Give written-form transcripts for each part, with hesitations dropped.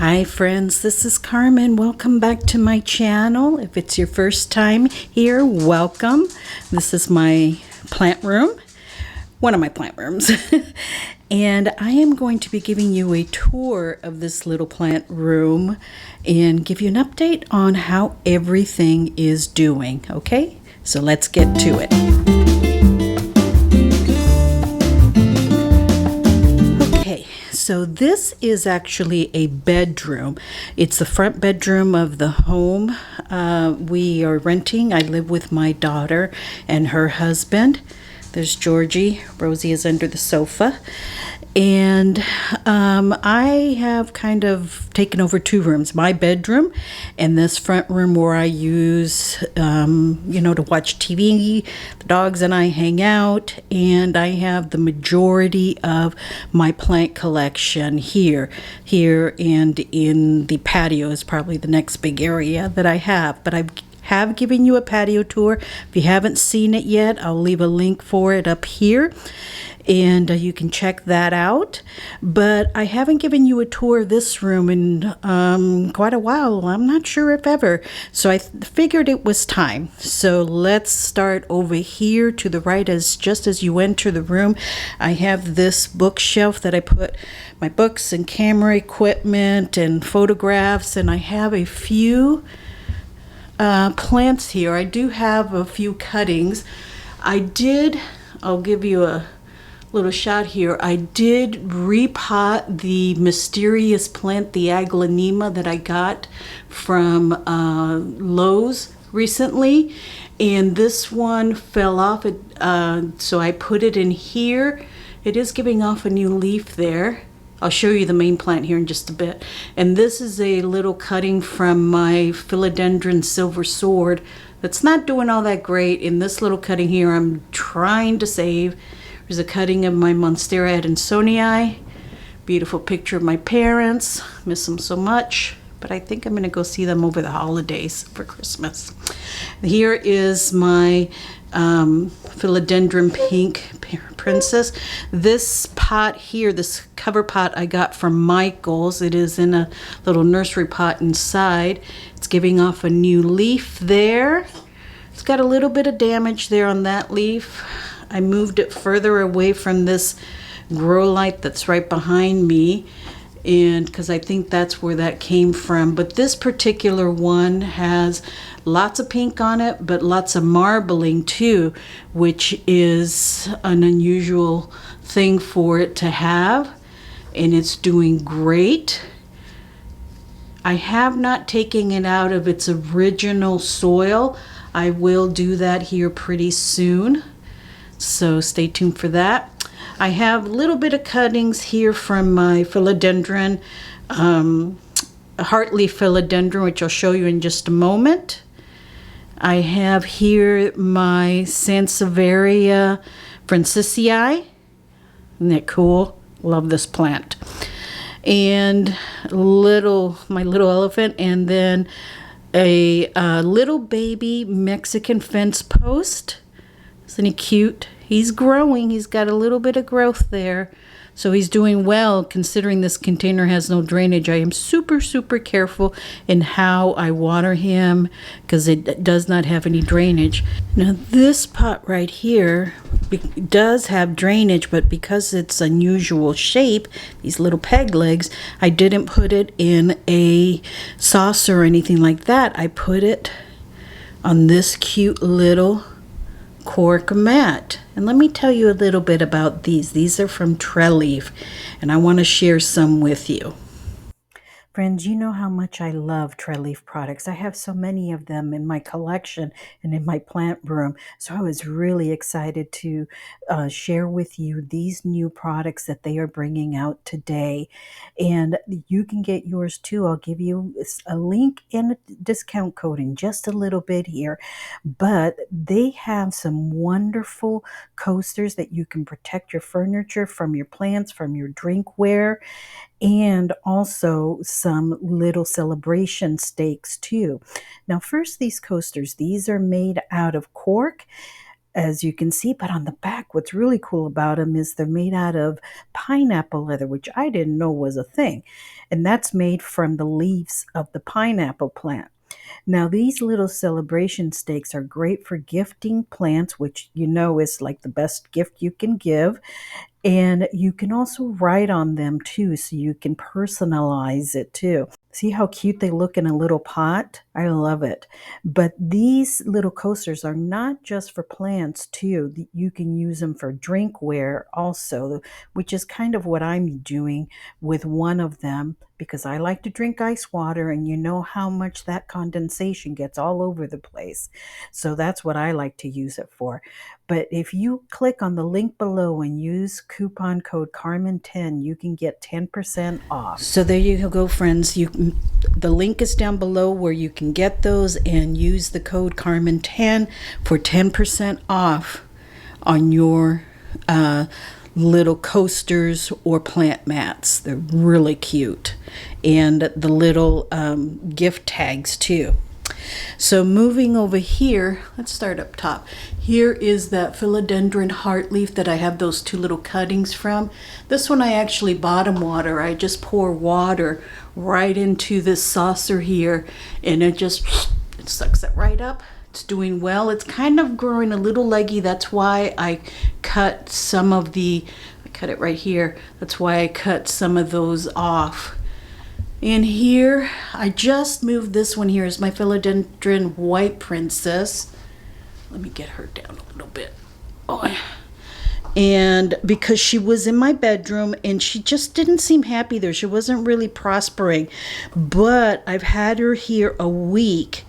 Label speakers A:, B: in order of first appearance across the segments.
A: Hi friends, this is Carmen. Welcome back to my channel. If it's your first time here, welcome. This is my plant room, one of my plant rooms. And I am going to be giving you a tour of this little plant room and give you an update on how everything is doing. Okay, so let's get to it. So this is actually a bedroom. It's the front bedroom of the home we are renting. I live with my daughter and her husband. There's Georgie. Rosie is under the sofa. And I have kind of taken over two rooms, my bedroom and this front room where I use, to watch TV. The dogs and I hang out, and I have the majority of my plant collection here and in the patio is probably the next big area that I have. But I have given you a patio tour. If you haven't seen it yet, I'll leave a link for it up here. And you can check that out. But I haven't given you a tour of this room in quite a while. I'm not sure if ever. So I figured it was time. So let's start over here to the right. Just as you enter the room, I have this bookshelf that I put my books and camera equipment and photographs. And I have a few plants here. I do have a few cuttings. I'll give you a little shot here. I did repot the mysterious plant, the aglaonema, that I got from Lowe's recently, and this one fell off. So I put it in here. It is giving off a new leaf there. I'll show you the main plant here in just a bit. And this is a little cutting from my Philodendron silver sword that's not doing all that great. In this little cutting here, I'm trying to save. There's a cutting of my Monstera Adansonii. Beautiful picture of my parents. Miss them so much. But I think I'm going to go see them over the holidays for Christmas. Here is my Philodendron Pink Princess. This pot here, this cover pot, I got from Michael's. It is in a little nursery pot inside. It's giving off a new leaf there. It's got a little bit of damage there on that leaf. I moved it further away from this grow light that's right behind me, and because I think that's where that came from. But this particular one has lots of pink on it, but lots of marbling too, which is an unusual thing for it to have, and it's doing great. I have not taken it out of its original soil. I will do that here pretty soon. So stay tuned for that. I have a little bit of cuttings here from my philodendron, heartleaf philodendron, which I'll show you in just a moment. I have here my Sansevieria francisii. Isn't that cool? Love this plant. And my little elephant, and then a little baby Mexican fence post. Isn't he cute? He's growing. He's got a little bit of growth there. So he's doing well considering this container has no drainage. I am super, super careful in how I water him because it does not have any drainage. Now this pot right here does have drainage, but because it's unusual shape, these little peg legs, I didn't put it in a saucer or anything like that. I put it on this cute little cork mat. And let me tell you a little bit about these. These are from Treleaf, and I want to share some with you. Friends, you know how much I love Treleaf products. I have so many of them in my collection and in my plant room. So I was really excited to share with you these new products that they are bringing out today. And you can get yours too. I'll give you a link and a discount code in just a little bit here. But they have some wonderful coasters that you can protect your furniture from your plants, from your drinkware, and also some little celebration stakes too. Now first, these coasters, these are made out of cork. as you can see. But on the back, what's really cool about them is they're made out of pineapple leather, which I didn't know was a thing. And that's made from the leaves of the pineapple plant. Now, these little celebration stakes are great for gifting plants, which you know is like the best gift you can give. And you can also write on them too, so you can personalize it too. See how cute they look in a little pot? I love it. But these little coasters are not just for plants too. You can use them for drinkware also, which is kind of what I'm doing with one of them, because I like to drink ice water, and you know how much that condensation gets all over the place. So that's what I like to use it for. But if you click on the link below and use coupon code Carmen10, you can get 10% off. So there you go, friends. The link is down below where you can get those, and use the code Carmen10 for 10% off on your little coasters or plant mats. They're really cute. And the little gift tags too. So moving over here, let's start up top. Here is that philodendron heartleaf that I have those two little cuttings from. This one I actually bottom water. I just pour water right into this saucer here, and it sucks it right up. It's doing well. It's kind of growing a little leggy. That's why I cut some of I cut it right here. That's why I cut some of those off. And here, I just moved this one here, is my Philodendron White Princess. Let me get her down a little bit. Oh. And because she was in my bedroom and she just didn't seem happy there. She wasn't really prospering. But I've had her here a week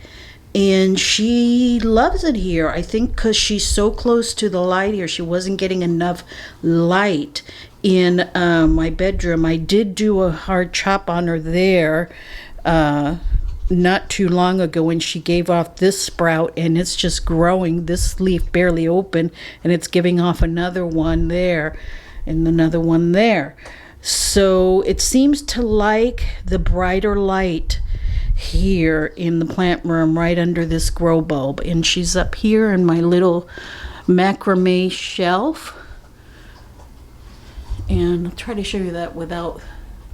A: and she loves it here. I think because she's so close to the light here, she wasn't getting enough light in my bedroom. I did do a hard chop on her there not too long ago, when she gave off this sprout, and it's just growing. This leaf barely open, and it's giving off another one there and another one there. So it seems to like the brighter light here in the plant room right under this grow bulb. And she's up here in my little macrame shelf. And I'll try to show you that without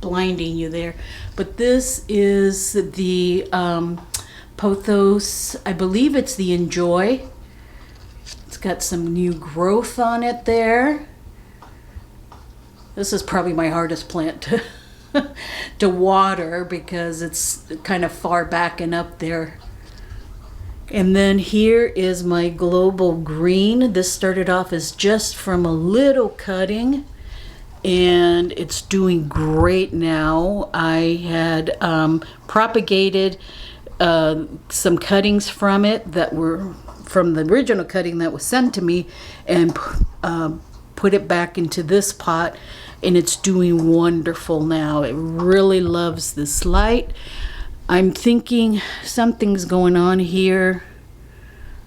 A: blinding you there. But this is the Pothos. I believe it's the Enjoy. It's got some new growth on it there. This is probably my hardest plant to water because it's kind of far back and up there. And then here is my Global Green. This started off as just from a little cutting, and it's doing great now. I had propagated some cuttings from it that were from the original cutting that was sent to me, and put it back into this pot, and it's doing wonderful now. It really loves this light. I'm thinking something's going on here.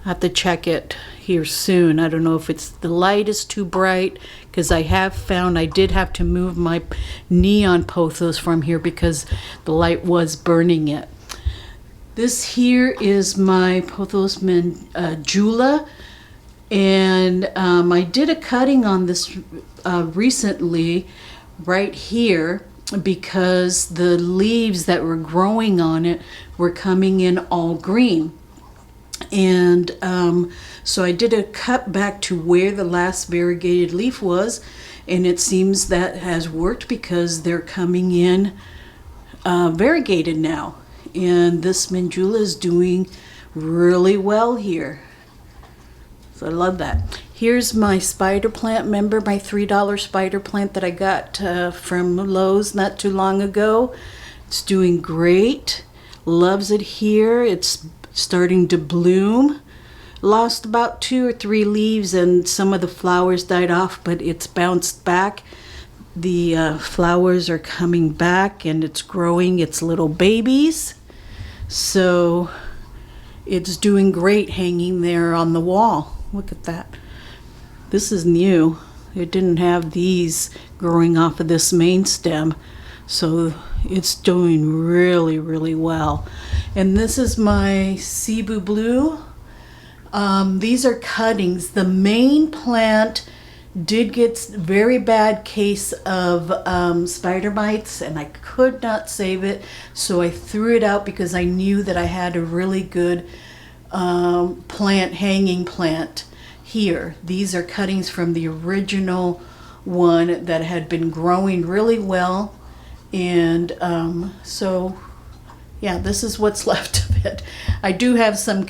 A: I have to check it here soon. I don't know if it's the light is too bright, because I have found I did have to move my neon pothos from here because the light was burning it. This here is my Pothos Jula, and I did a cutting on this recently right here because the leaves that were growing on it were coming in all green. And so I did a cut back to where the last variegated leaf was, and it seems that has worked because they're coming in variegated now. And this Manjula is doing really well here. So I love that. Here's my spider plant. Remember my $3 spider plant that I got from Lowe's not too long ago? It's doing great. Loves it here. It's starting to bloom. Lost about 2 or 3 leaves and some of the flowers died off, but it's bounced back. The flowers are coming back and it's growing its little babies. So it's doing great hanging there on the wall. Look at that. This is new. It didn't have these growing off of this main stem. So it's doing really, really well. And this is my Cebu Blue. These are cuttings. The main plant did get very bad case of spider mites, and I could not save it, so I threw it out because I knew that I had a really good hanging plant here. These are cuttings from the original one that had been growing really well, and so yeah, this is what's left of it. I do have some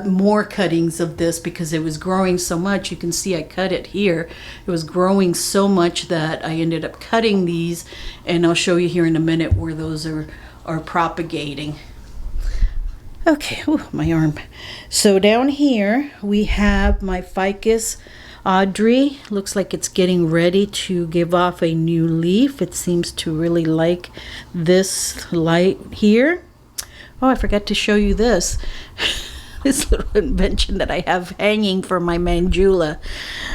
A: more cuttings of this because it was growing so much. You can see I cut it here. It was growing so much that I ended up cutting these, and I'll show you here in a minute where those are propagating. Okay, ooh, my arm. So down here we have my Ficus Audrey. Looks like it's getting ready to give off a new leaf. It seems to really like this light here. Oh, I forgot to show you this. This little invention that I have hanging for my mandula.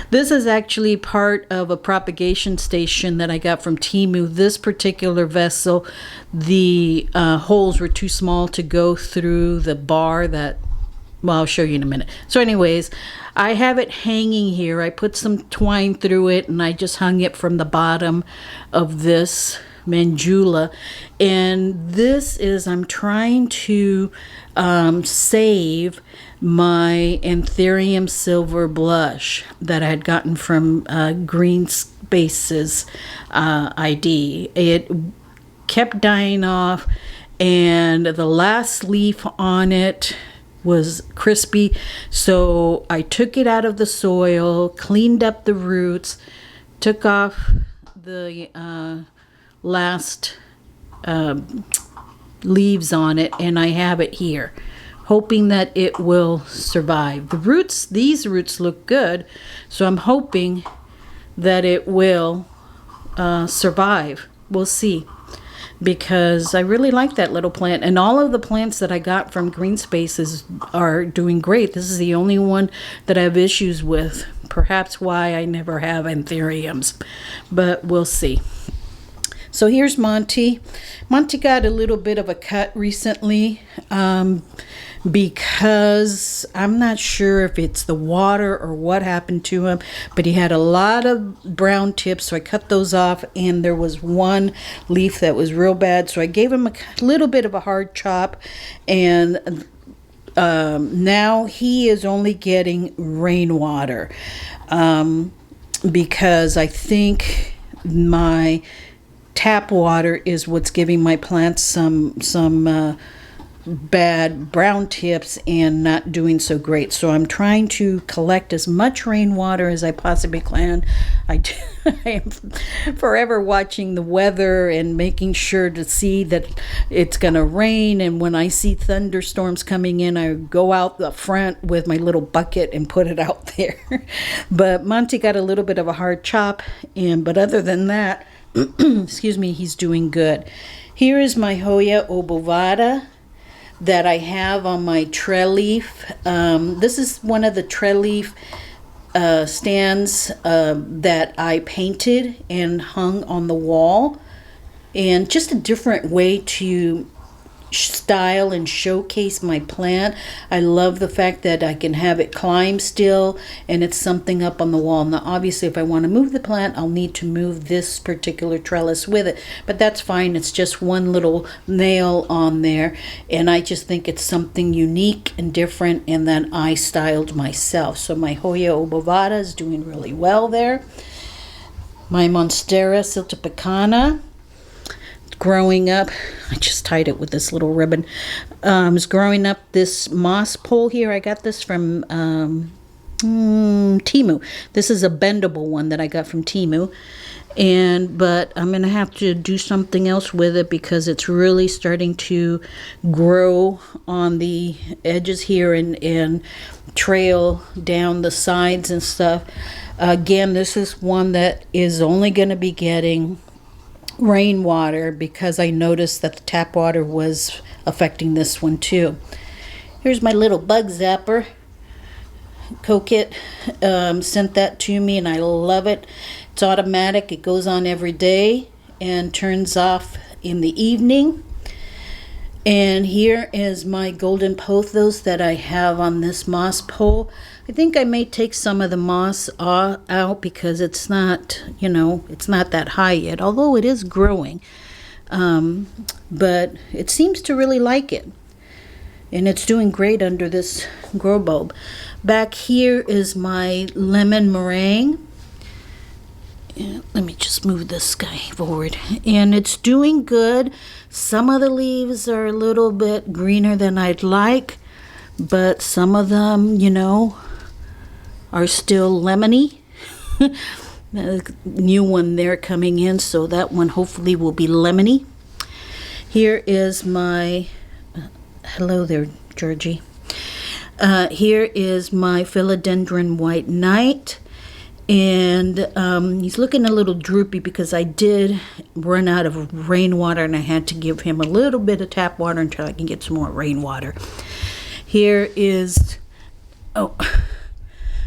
A: This is actually part of a propagation station that I got from Temu. This particular vessel, the holes were too small to go through the bar that, well, I'll show you in a minute. So anyways, I have it hanging here. I put some twine through it and I just hung it from the bottom of this mandula, and this is, I'm trying to save my Anthurium Silver Blush that I had gotten from Green Spaces ID. It kept dying off, and the last leaf on it was crispy, so I took it out of the soil, cleaned up the roots, took off the last leaves on it, and I have it here, hoping that it will survive. The roots, these roots look good, so I'm hoping that it will survive. We'll see, because I really like that little plant, and all of the plants that I got from Green Spaces are doing great. This is the only one that I have issues with, perhaps why I never have anthuriums, but we'll see. So here's Monty. Monty got a little bit of a cut recently because I'm not sure if it's the water or what happened to him, but he had a lot of brown tips, so I cut those off, and there was one leaf that was real bad, so I gave him a little bit of a hard chop, and now he is only getting rainwater because I think my tap water is what's giving my plants some bad brown tips and not doing so great. So I'm trying to collect as much rainwater as I possibly can. I am forever watching the weather and making sure to see that it's going to rain, and when I see thunderstorms coming in, I go out the front with my little bucket and put it out there. But Monty got a little bit of a hard chop, but other than that, excuse me, he's doing good. Here is my Hoya obovata that I have on my trellis. This is one of the trellis stands that I painted and hung on the wall, and just a different way to style and showcase my plant. I love the fact that I can have it climb still, and it's something up on the wall. Now obviously if I want to move the plant, I'll need to move this particular trellis with it, but that's fine. It's just one little nail on there, and I just think it's something unique and different, and that I styled myself. So my Hoya obovata is doing really well there. My Monstera siltepecana, growing up, I just tied it with this little ribbon. It's growing up this moss pole here. I got this from Temu. This is a bendable one that I got from Temu, but I'm gonna have to do something else with it because it's really starting to grow on the edges here and trail down the sides and stuff. Again, this is one that is only going to be getting rainwater because I noticed that the tap water was affecting this one too. Here's my little bug zapper. Coquette sent that to me, and I love it. It's automatic. It goes on every day and turns off in the evening. And here is my golden pothos that I have on this moss pole. I think I may take some of the moss out because it's not, you know, it's not that high yet, although it is growing. But it seems to really like it. And it's doing great under this grow bulb. Back here is my lemon meringue. Let me just move this guy forward. And it's doing good. Some of the leaves are a little bit greener than I'd like, but some of them, you know, are still lemony. A new one there coming in, so that one hopefully will be lemony. Here is my, hello there, Georgie. Here is my Philodendron White Knight. And he's looking a little droopy because I did run out of rainwater and I had to give him a little bit of tap water until I can get some more rainwater. Here is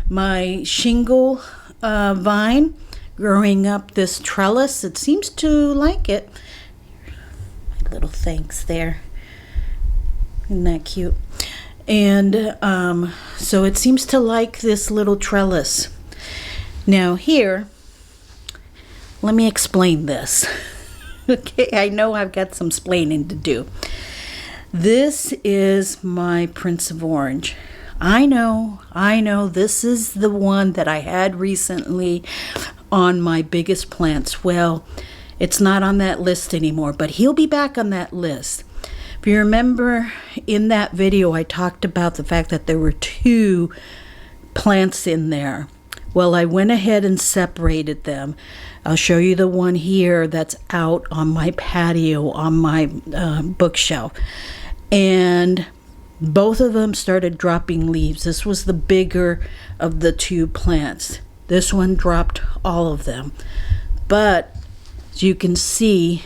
A: my shingle vine growing up this trellis. It seems to like it. My little thanks there. Isn't that cute? And so it seems to like this little trellis. Now here, let me explain this. Okay, I know I've got some splaining to do. This is my Prince of Orange. I know, this is the one that I had recently on my biggest plants. Well, it's not on that list anymore, but he'll be back on that list. If you remember in that video, I talked about the fact that there were 2 plants in there. Well, I went ahead and separated them. I'll show you the one here that's out on my patio on my bookshelf. And both of them started dropping leaves. This was the bigger of the 2 plants. This one dropped all of them. But as you can see,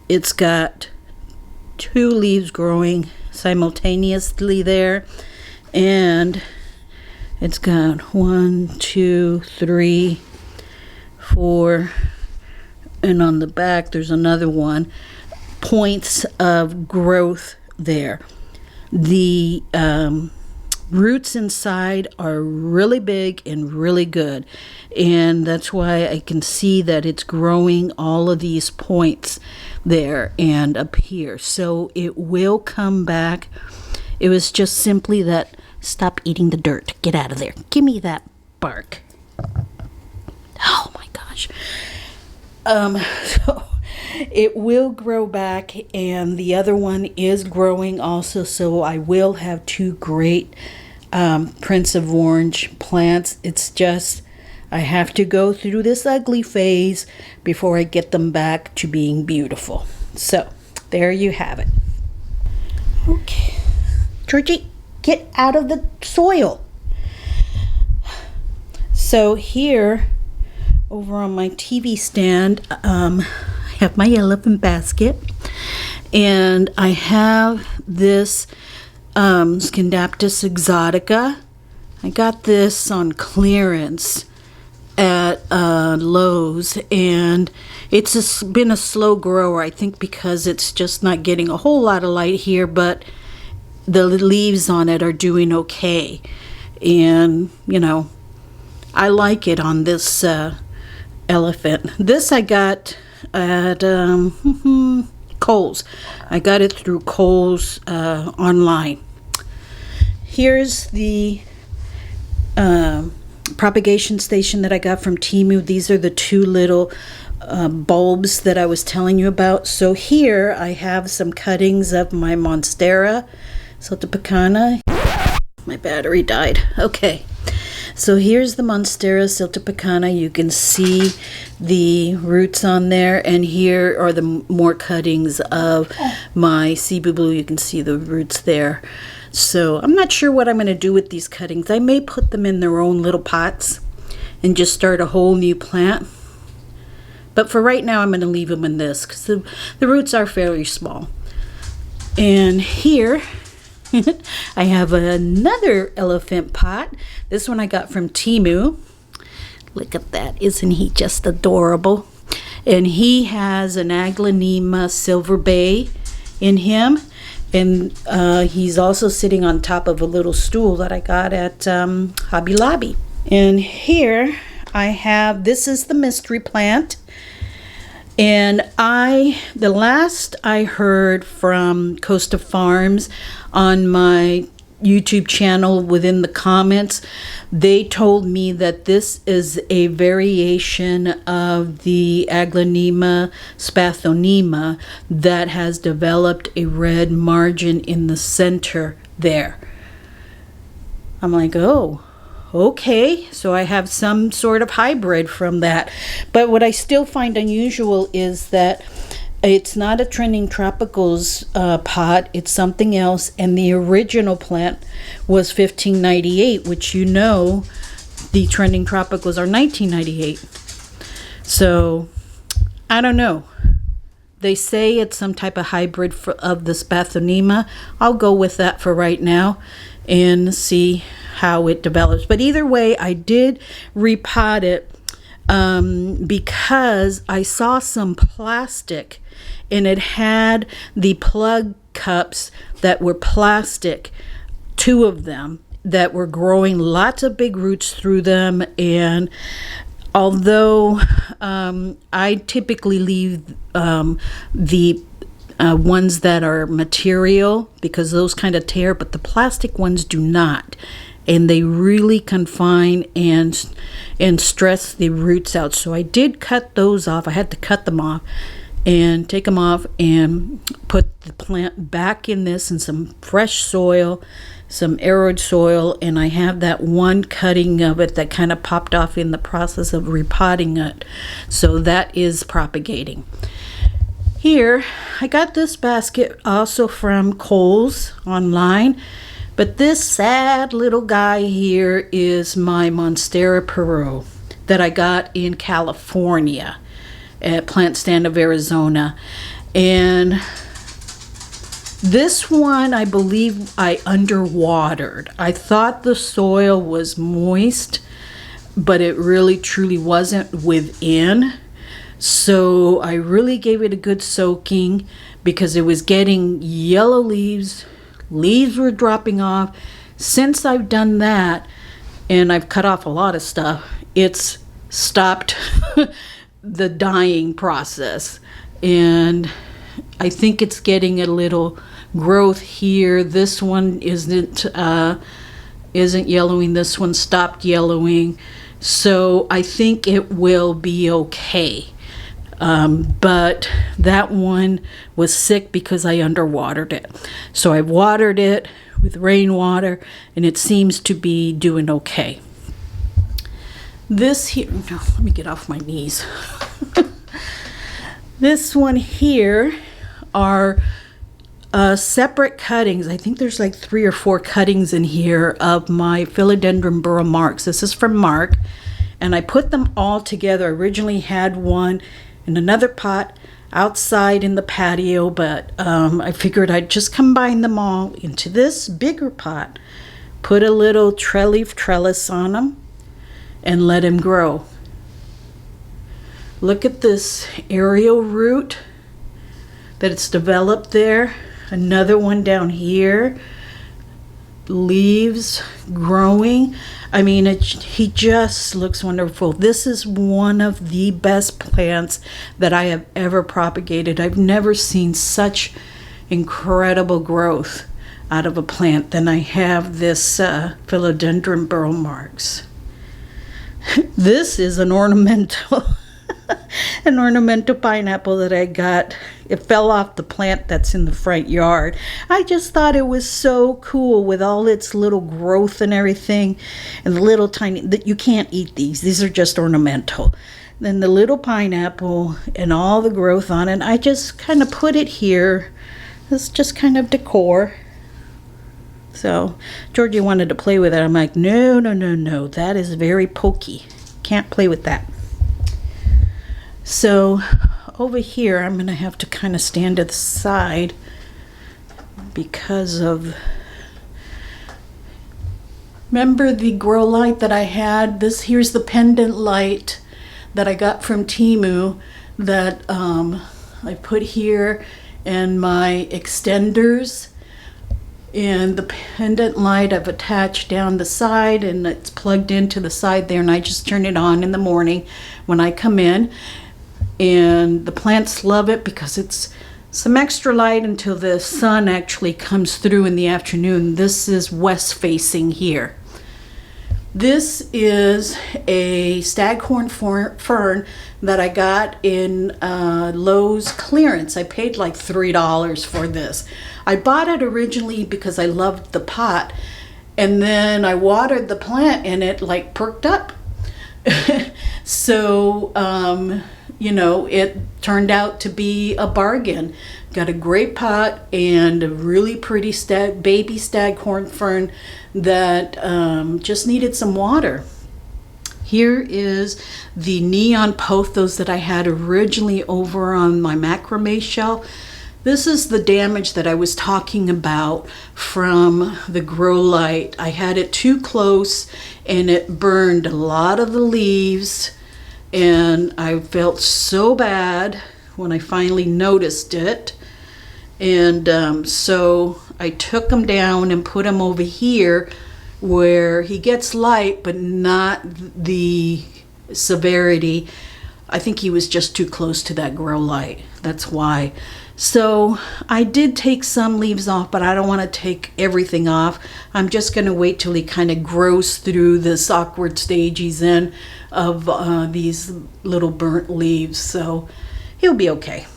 A: it's got 2 leaves growing simultaneously there. And it's got 1, 2, 3, 4, and on the back there's another one. Points of growth there. The roots inside are really big and really good, and that's why I can see that it's growing all of these points there and up here. So it will come back. It was just simply that, stop eating the dirt. Get out of there. Give me that bark. Oh my gosh. So it will grow back, and the other one is growing also. So I will have 2 great Prince of Orange plants. It's just I have to go through this ugly phase before I get them back to being beautiful. So there you have it. Okay. Georgie, get out of the soil. So here, over on my TV stand, I have my elephant basket, and I have this Scindaptus exotica. I got this on clearance at Lowe's, and it's been a slow grower, I think, because it's just not getting a whole lot of light here, but the leaves on it are doing okay. And you know, I like it on this elephant. This I got at Kohl's. I got it through Kohl's online. Here's the propagation station that I got from Temu. These are the 2 little bulbs that I was telling you about. So here I have some cuttings of my Monstera Siltepecana. My battery died. Okay, so here's the Monstera Siltepecana. You can see the roots on there, and here are the more cuttings of my Cebu Blue. You can see the roots there. So I'm not sure what I'm going to do with these cuttings. I may put them in their own little pots and just start a whole new plant. But for right now, I'm going to leave them in this because the roots are fairly small. And here I have another elephant pot. This one I got from Temu. Look at that. Isn't he just adorable? And he has an Aglaonema Silver Bay in him. And he's also sitting on top of a little stool that I got at Hobby Lobby. And here I have, this is the mystery plant. And the last I heard from Costa Farms on my YouTube channel, within the comments, they told me that this is a variation of the Aglaonema spathonema that has developed a red margin in the center there. I'm like, oh, okay, so I have some sort of hybrid from that. But what I still find unusual is that it's not a Trending Tropicals pot, it's something else, and the original plant was $15.98, which you know the Trending Tropicals are $19.98. So I don't know. They say it's some type of hybrid of the spathonema. I'll go with that for right now and see how it develops. But either way, I did repot it because I saw some plastic, and it had the plug cups that were plastic, 2 of them, that were growing lots of big roots through them. And although I typically leave the ones that are material, because those kind of tear, but the plastic ones do not, and they really confine and stress the roots out. So I did cut those off. I had to cut them off and take them off and put the plant back in this and some fresh soil, some arid soil, and I have that one cutting of it that kind of popped off in the process of repotting it. So that is propagating. Here, I got this basket also from Kohl's online, but this sad little guy here is my Monstera Perot that I got in California at Plant Stand of Arizona. And this one, I believe I underwatered. I thought the soil was moist, but it really truly wasn't within. So I really gave it a good soaking because it was getting yellow leaves. Leaves were dropping off. Since I've done that, and I've cut off a lot of stuff, it's stopped the dying process. And I think it's getting a little growth here. This one isn't yellowing. This one stopped yellowing. So I think it will be okay. But that one was sick because I underwatered it. So I watered it with rainwater, and it seems to be doing okay. This here, no, let me get off my knees. This one here are separate cuttings. I think there's like 3 or 4 cuttings in here of my Philodendron Birkin. This is from Mark, and I put them all together. I originally had one in another pot outside in the patio, but I figured I'd just combine them all into this bigger pot, put a little leaf trellis on them, and let them grow. Look at this aerial root that it's developed there. Another one down here. Leaves growing. I mean, he just looks wonderful. This is one of the best plants that I have ever propagated. I've never seen such incredible growth out of a plant than I have this Philodendron Birkin. This is an ornamental an ornamental pineapple that I got. It fell off the plant that's in the front yard. I just thought it was so cool with all its little growth and everything, and the little tiny, that you can't eat these. These are just ornamental. Then the little pineapple and all the growth on it, I just kind of put it here. It's just kind of decor. So Georgie wanted to play with it. I'm like, no, that is very pokey. Can't play with that. So over here, I'm going to have to kind of stand to the side because of, remember the grow light that I had? Here's the pendant light that I got from Temu that I put here, and my extenders. And the pendant light I've attached down the side, and it's plugged into the side there, and I just turn it on in the morning when I come in. And the plants love it because it's some extra light until the sun actually comes through in the afternoon. This is west facing here. This is a Staghorn Fern that I got in Lowe's clearance. I paid like $3 for this. I bought it originally because I loved the pot, and then I watered the plant and it like perked up. So, you know, it turned out to be a bargain. Got a great pot and a really pretty baby Staghorn Fern that just needed some water. Here is the neon pothos that I had originally over on my macrame shelf. This is the damage that I was talking about from the grow light. I had it too close and it burned a lot of the leaves, and I felt so bad when I finally noticed it. And so I took him down and put him over here where he gets light but not the severity. I think he was just too close to that grow light. That's why. So I did take some leaves off, but I don't want to take everything off. I'm just going to wait till he kind of grows through this awkward stage he's in of these little burnt leaves. So he'll be okay.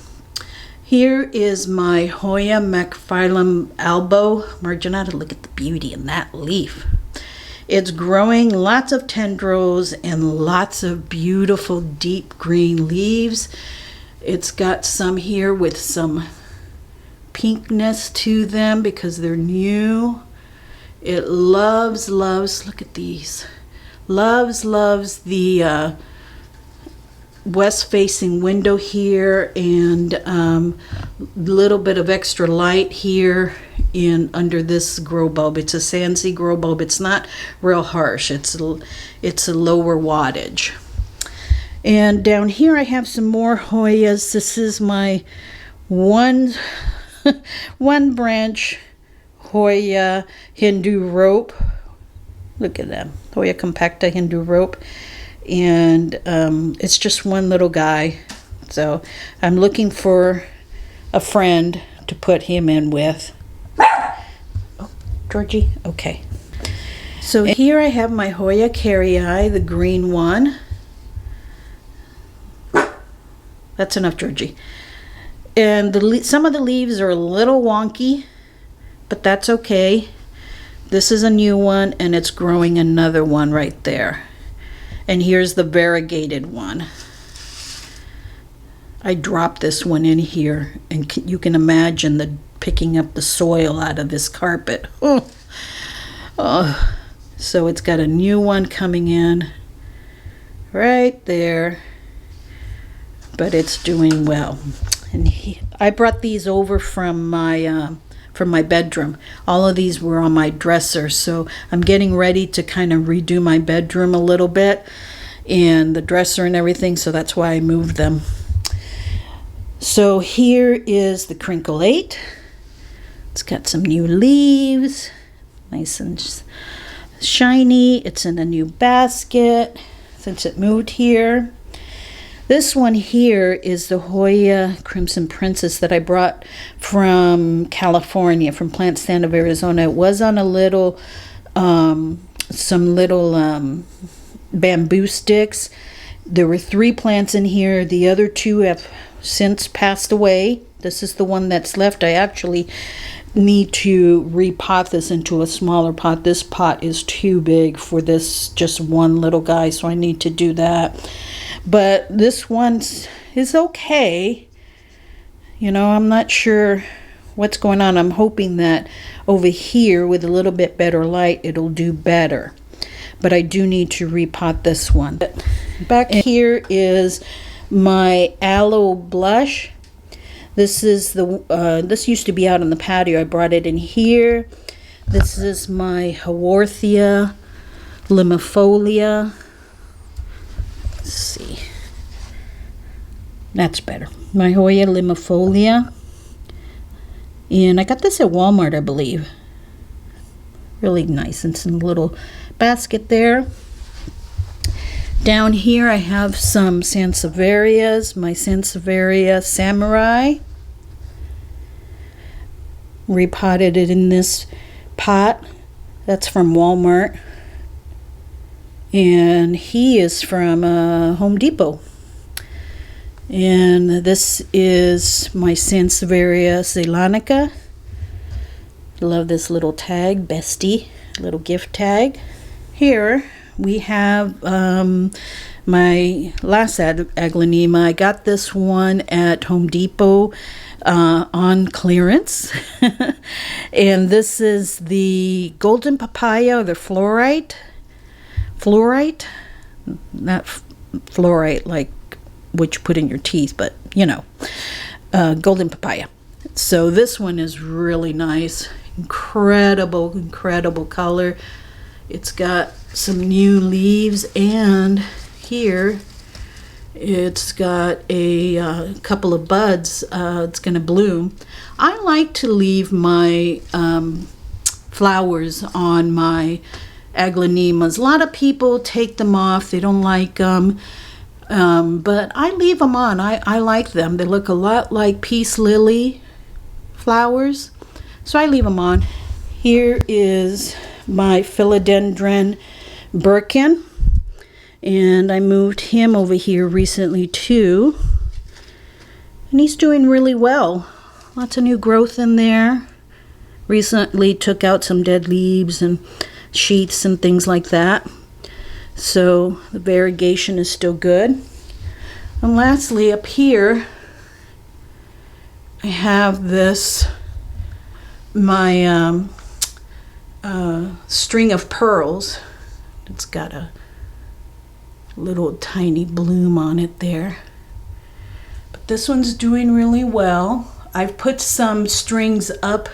A: Here is my Hoya Macrophyllum albo marginata. Look at the beauty in that leaf. It's growing lots of tendrils and lots of beautiful deep green leaves. It's got some here with some pinkness to them because they're new. It loves, look at these. Loves the west facing window here, and a little bit of extra light here in under this grow bulb. It's a Sansi grow bulb. It's not real harsh. It's a lower wattage. And down here I have some more Hoyas. This is my one branch Hoya Hindu rope. Look at them. Hoya compacta Hindu rope. And it's just one little guy. So I'm looking for a friend to put him in with. Oh, Georgie? Okay. So here I have my Hoya carrii, the green one. That's enough, Georgie. And some of the leaves are a little wonky, but that's okay. This is a new one, and it's growing another one right there. And here's the variegated one. I dropped this one in here, and you can imagine the picking up the soil out of this carpet. Oh. So it's got a new one coming in right there. But it's doing well. And I brought these over from my bedroom. All of these were on my dresser, so I'm getting ready to kind of redo my bedroom a little bit and the dresser and everything, so that's why I moved them. So here is the Crinkle 8. It's got some new leaves, nice and shiny. It's in a new basket since it moved here. This one here is the Hoya Crimson Princess that I brought from California, from Plant Stand of Arizona. It was on a little, some little bamboo sticks. There were 3 plants in here. The other 2 have since passed away. This is the one that's left. I actually need to repot this into a smaller pot. This pot is too big for this just one little guy, so I need to do that. But this one is okay. You know, I'm not sure what's going on. I'm hoping that over here with a little bit better light, it'll do better. But I do need to repot this one. Back here is my Aloe Blush. This is this used to be out on the patio. I brought it in here. This is my Haworthia limifolia. Let's see. That's better. My Hoya limifolia. And I got this at Walmart, I believe. Really nice. And some little basket there. Down here I have some Sansevierias, my Sansevieria Samurai. Repotted it in this pot. That's from Walmart. And he is from Home Depot. And this is my Sansevieria Ceylonica. Love this little tag, bestie, little gift tag. Here we have my last Aglaonema. I got this one at Home Depot on clearance. And this is the golden papaya, or the fluorite, not fluorite like what you put in your teeth, but you know, golden papaya. So this one is really nice. Incredible color. It's got some new leaves, and here it's got a couple of buds. It's going to bloom. I like to leave my flowers on my aglaonemas. A lot of people take them off. They don't like them. But I leave them on. I like them. They look a lot like peace lily flowers. So I leave them on. Here is my Philodendron Birkin. And I moved him over here recently too. And he's doing really well. Lots of new growth in there. Recently took out some dead leaves and sheaths and things like that. So the variegation is still good. And lastly, up here, I have this, my string of pearls. It's got a little tiny bloom on it there. But this one's doing really well. I've put some strings up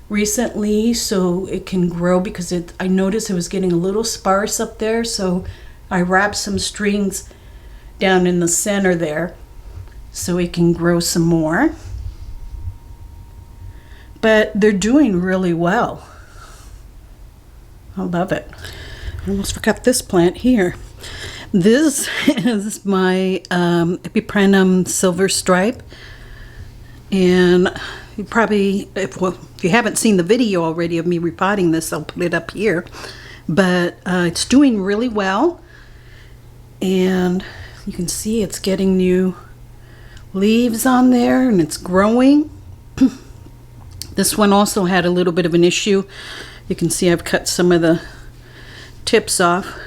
A: recently so it can grow, because I noticed it was getting a little sparse up there, so I wrapped some strings down in the center there so it can grow some more. But they're doing really well. I love it. I almost forgot this plant here. This is my Pipenum silver stripe, and you probably, if you haven't seen the video already of me repotting this, I'll put it up here. But it's doing really well, and you can see it's getting new leaves on there, and it's growing. This one also had a little bit of an issue. You can see I've cut some of the tips off.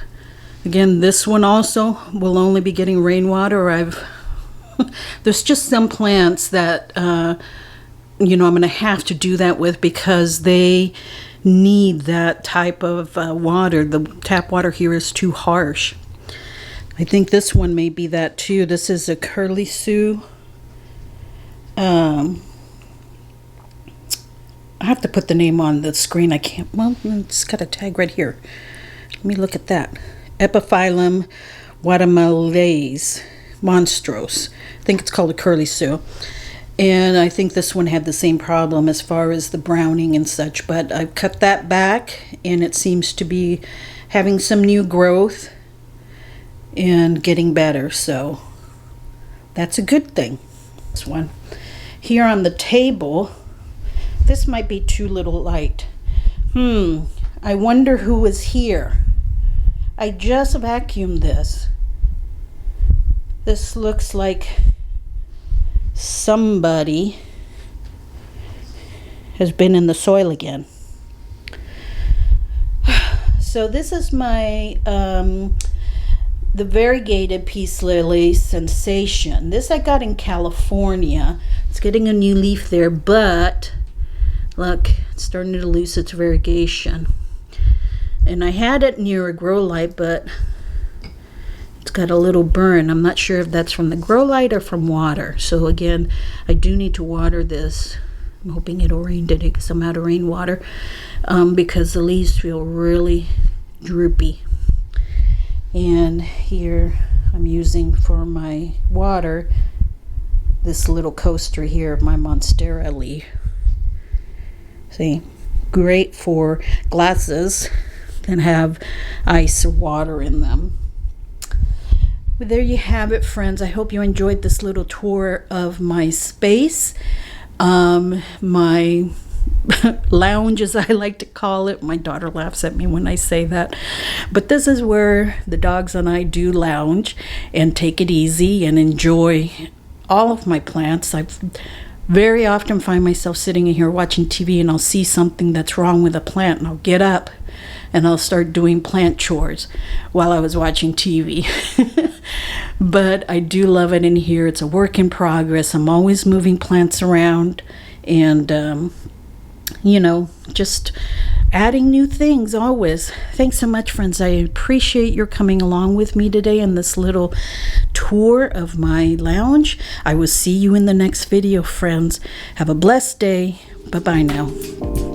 A: Again, this one also will only be getting rainwater. There's just some plants that you know, I'm going to have to do that with, because they need that type of water. The tap water here is too harsh. I think this one may be that too. This is a Curly Sue. I have to put the name on the screen. I can't. Well, it's got a tag right here. Let me look at that. Epiphyllum Guatemalese monstros. I think it's called a Curly Sue. And I think this one had the same problem as far as the browning and such, but I've cut that back, and it seems to be having some new growth and getting better, so that's a good thing. This one here on the table, this might be too little light. I wonder who was here. I just vacuumed this. This looks like somebody has been in the soil again. So this is my the variegated peace lily sensation. This I got in California. It's getting a new leaf there, but look, it's starting to lose its variegation. And I had it near a grow light, but it's got a little burn. I'm not sure if that's from the grow light or from water. So again, I do need to water this. I'm hoping it'll rain today because I'm out of rainwater, because the leaves feel really droopy. And here I'm using for my water this little coaster here of my Monstera leaf. See, great for glasses that have ice or water in them. Well, there you have it, friends. I hope you enjoyed this little tour of my space, my lounge, as I like to call it. My daughter laughs at me when I say that, but this is where the dogs and I do lounge and take it easy and enjoy all of my plants. I very often find myself sitting in here watching TV, and I'll see something that's wrong with a plant, and I'll get up and I'll start doing plant chores while I was watching TV. But I do love it in here. It's a work in progress. I'm always moving plants around and you know, just adding new things always. Thanks so much, friends. I appreciate your coming along with me today in this little tour of my lounge. I will see you in the next video, friends. Have a blessed day. Bye-bye now.